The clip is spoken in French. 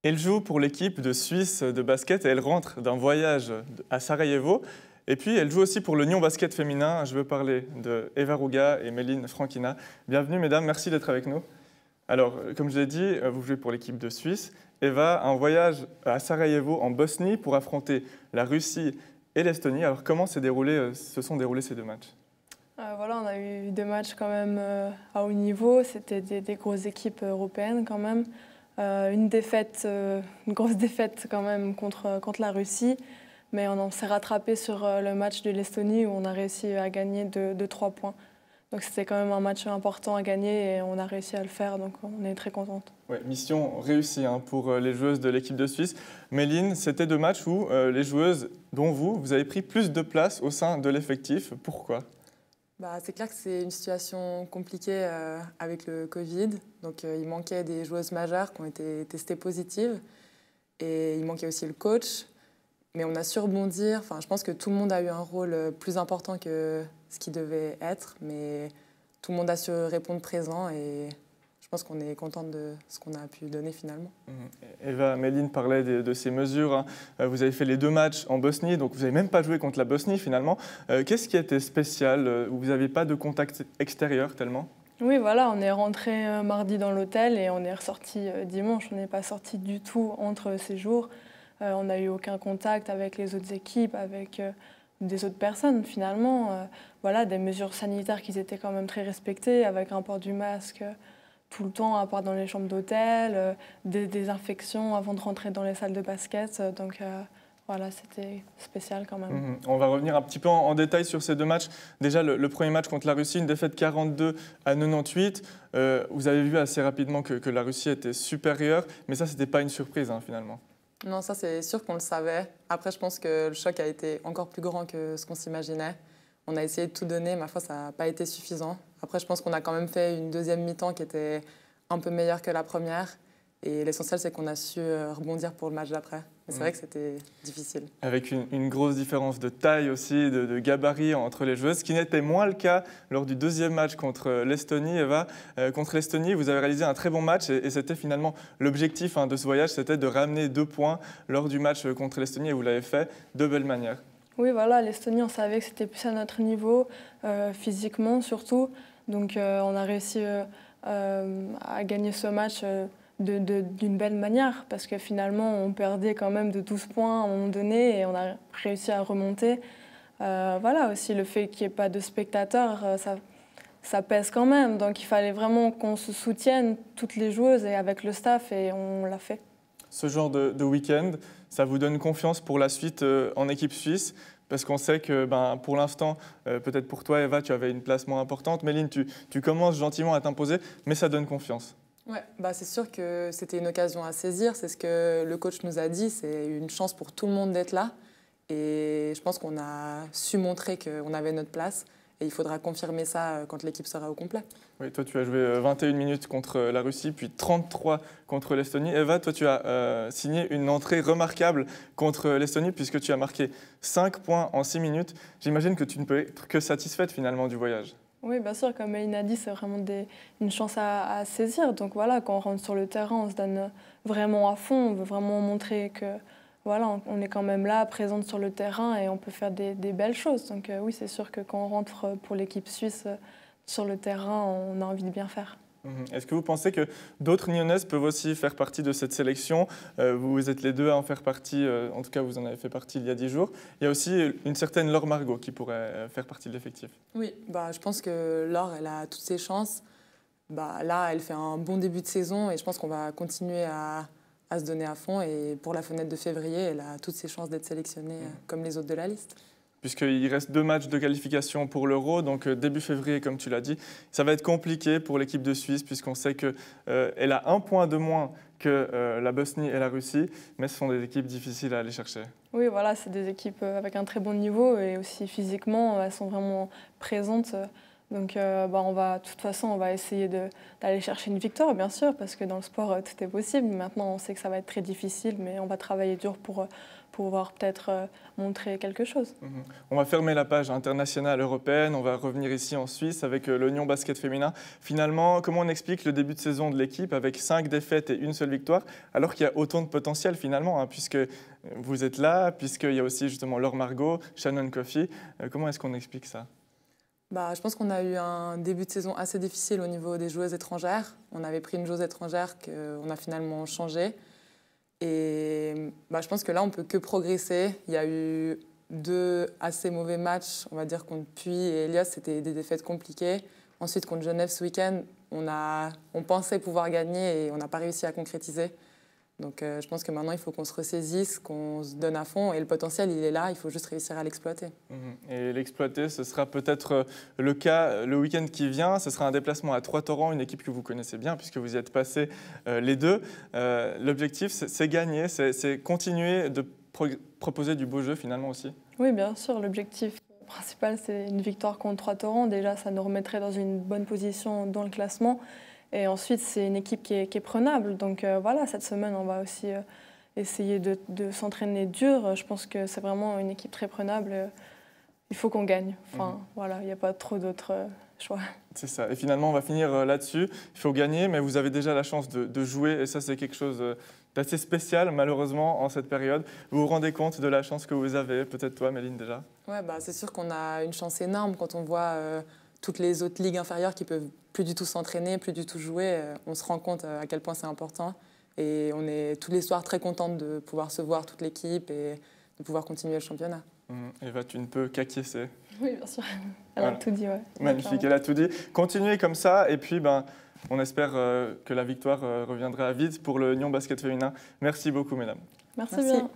Elle joue pour l'équipe de Suisse de basket et elle rentre d'un voyage à Sarajevo. Et puis, elle joue aussi pour le Nyon Basket féminin. Je veux parler de Eva Ruga et Méline Frankina. Bienvenue, mesdames. Merci d'être avec nous. Alors, comme je l'ai dit, vous jouez pour l'équipe de Suisse. Eva a un voyage à Sarajevo, en Bosnie, pour affronter la Russie et l'Estonie. Alors, comment se sont déroulés ces deux matchs? Voilà, on a eu deux matchs quand même à haut niveau. C'était des grosses équipes européennes quand même. Une grosse défaite quand même contre la Russie. Mais on s'est rattrapé sur le match de l'Estonie où on a réussi à gagner de 3 points. Donc c'était quand même un match important à gagner et on a réussi à le faire, donc on est très contente. Ouais, mission réussie pour les joueuses de l'équipe de Suisse. Méline, c'était deux matchs où les joueuses, dont vous avez pris plus de place au sein de l'effectif. Pourquoi? C'est clair que c'est une situation compliquée avec le Covid. Donc il manquait des joueuses majeures qui ont été testées positives. Et il manquait aussi le coach. Mais on a su rebondir. Enfin, je pense que tout le monde a eu un rôle plus important que ce qui devait être. Mais tout le monde a su répondre présent. Et je pense qu'on est contente de ce qu'on a pu donner finalement. Eva, Méline parlait de ces mesures. Vous avez fait les deux matchs en Bosnie, donc vous n'avez même pas joué contre la Bosnie finalement. Qu'est-ce qui était spécial? Vous n'avez pas de contact extérieur tellement? Oui, voilà, on est rentré mardi dans l'hôtel et on est ressorti dimanche. On n'est pas sorti du tout entre ces jours. On n'a eu aucun contact avec les autres équipes, avec des autres personnes finalement. Voilà, des mesures sanitaires qui étaient quand même très respectées, avec un port du masque tout le temps, à part dans les chambres d'hôtel, des désinfections avant de rentrer dans les salles de basket. Donc voilà, c'était spécial quand même. On va revenir un petit peu en détail sur ces deux matchs. Déjà, le premier match contre la Russie, une défaite 42-98. Vous avez vu assez rapidement que la Russie était supérieure, mais ça, ce n'était pas une surprise finalement. Non, ça c'est sûr qu'on le savait. Après, je pense que le choc a été encore plus grand que ce qu'on s'imaginait. On a essayé de tout donner, ma foi, ça n'a pas été suffisant. Après, je pense qu'on a quand même fait une deuxième mi-temps qui était un peu meilleure que la première. Et l'essentiel, c'est qu'on a su rebondir pour le match d'après. Mais c'est vrai que c'était difficile. Avec une grosse différence de taille aussi, de gabarit entre les joueuses, ce qui n'était moins le cas lors du deuxième match contre l'Estonie. Eva, contre l'Estonie, vous avez réalisé un très bon match et c'était finalement l'objectif de ce voyage, c'était de ramener 2 points lors du match contre l'Estonie et vous l'avez fait de belle manière. Oui, voilà, l'Estonie, on savait que c'était plus à notre niveau, physiquement surtout. Donc on a réussi à gagner ce match d'une belle manière, parce que finalement, on perdait quand même de 12 points à un moment donné et on a réussi à remonter. Voilà, aussi le fait qu'il n'y ait pas de spectateurs, ça pèse quand même. Donc il fallait vraiment qu'on se soutienne, toutes les joueuses et avec le staff, et on l'a fait. Ce genre de week-end, ça vous donne confiance pour la suite en équipe suisse? Parce qu'on sait que pour l'instant, peut-être pour toi, Eva, tu avais une place moins importante. Méline, tu commences gentiment à t'imposer, mais ça donne confiance. Ouais, c'est sûr que c'était une occasion à saisir. C'est ce que le coach nous a dit. C'est une chance pour tout le monde d'être là. Et je pense qu'on a su montrer qu'on avait notre place. Et il faudra confirmer ça quand l'équipe sera au complet. Oui, toi, tu as joué 21 minutes contre la Russie, puis 33 contre l'Estonie. Eva, toi, tu as signé une entrée remarquable contre l'Estonie, puisque tu as marqué 5 points en 6 minutes. J'imagine que tu ne peux être que satisfaite finalement du voyage. Oui, bien sûr, comme Méline a dit, c'est vraiment une chance à saisir. Donc voilà, quand on rentre sur le terrain, on se donne vraiment à fond. On veut vraiment montrer que voilà, on est quand même là, présente sur le terrain et on peut faire des belles choses. Donc oui, c'est sûr que quand on rentre pour l'équipe suisse sur le terrain, on a envie de bien faire. Est-ce que vous pensez que d'autres Nyonnaises peuvent aussi faire partie de cette sélection? Vous êtes les deux à en faire partie, en tout cas vous en avez fait partie il y a 10 jours. Il y a aussi une certaine Laure Margot qui pourrait faire partie de l'effectif. Oui, je pense que Laure, elle a toutes ses chances. Là, elle fait un bon début de saison et je pense qu'on va continuer à se donner à fond. Et pour la fenêtre de février, elle a toutes ses chances d'être sélectionnée comme les autres de la liste. Puisqu'il reste 2 matchs de qualification pour l'Euro, donc début février, comme tu l'as dit. Ça va être compliqué pour l'équipe de Suisse, puisqu'on sait qu'elle a 1 point de moins que la Bosnie et la Russie, mais ce sont des équipes difficiles à aller chercher. Oui, voilà, c'est des équipes avec un très bon niveau et aussi physiquement, elles sont vraiment présentes. Donc de toute façon, on va essayer d'aller chercher une victoire, bien sûr, parce que dans le sport, tout est possible. Maintenant, on sait que ça va être très difficile, mais on va travailler dur pour pouvoir peut-être montrer quelque chose. On va fermer la page internationale européenne, on va revenir ici en Suisse avec le Nyon Basket féminin. Finalement, comment on explique le début de saison de l'équipe avec 5 défaites et une seule victoire, alors qu'il y a autant de potentiel finalement, hein, puisque vous êtes là, puisqu'il y a aussi justement Laure Margot, Shannon Coffey. Comment est-ce qu'on explique ça ? Je pense qu'on a eu un début de saison assez difficile au niveau des joueuses étrangères. On avait pris une joueuse étrangère qu'on a finalement changée. Et je pense que là, on ne peut que progresser. Il y a eu 2 assez mauvais matchs, on va dire, contre Puy et Elias. C'était des défaites compliquées. Ensuite, contre Genève ce week-end, on pensait pouvoir gagner et on n'a pas réussi à concrétiser. Donc je pense que maintenant, il faut qu'on se ressaisisse, qu'on se donne à fond. Et le potentiel, il est là, il faut juste réussir à l'exploiter. Et l'exploiter, ce sera peut-être le cas le week-end qui vient. Ce sera un déplacement à Trois-Torrents, une équipe que vous connaissez bien puisque vous y êtes passés les deux. L'objectif, c'est gagner, c'est continuer de proposer du beau jeu finalement aussi. Oui, bien sûr. L'objectif principal, c'est une victoire contre Trois-Torrents. Déjà, ça nous remettrait dans une bonne position dans le classement. Et ensuite, c'est une équipe qui est prenable. Donc voilà, cette semaine, on va aussi essayer de s'entraîner dur. Je pense que c'est vraiment une équipe très prenable. Il faut qu'on gagne. Enfin, voilà, il n'y a pas trop d'autres choix. C'est ça. Et finalement, on va finir là-dessus. Il faut gagner, mais vous avez déjà la chance de jouer. Et ça, c'est quelque chose d'assez spécial, malheureusement, en cette période. Vous vous rendez compte de la chance que vous avez? Peut-être toi, Méline, déjà? Ouais, c'est sûr qu'on a une chance énorme quand on voit toutes les autres ligues inférieures qui peuvent plus du tout s'entraîner, plus du tout jouer. On se rend compte à quel point c'est important. Et on est tous les soirs très contente de pouvoir se voir toute l'équipe et de pouvoir continuer le championnat. Eva, tu ne peux qu'acquiescer. Oui, bien sûr. Elle a tout dit, ouais. Magnifique, elle a tout dit. Continuez comme ça et puis on espère que la victoire reviendra vite pour le Nyon Basket féminin. Merci beaucoup, mesdames. Merci bien.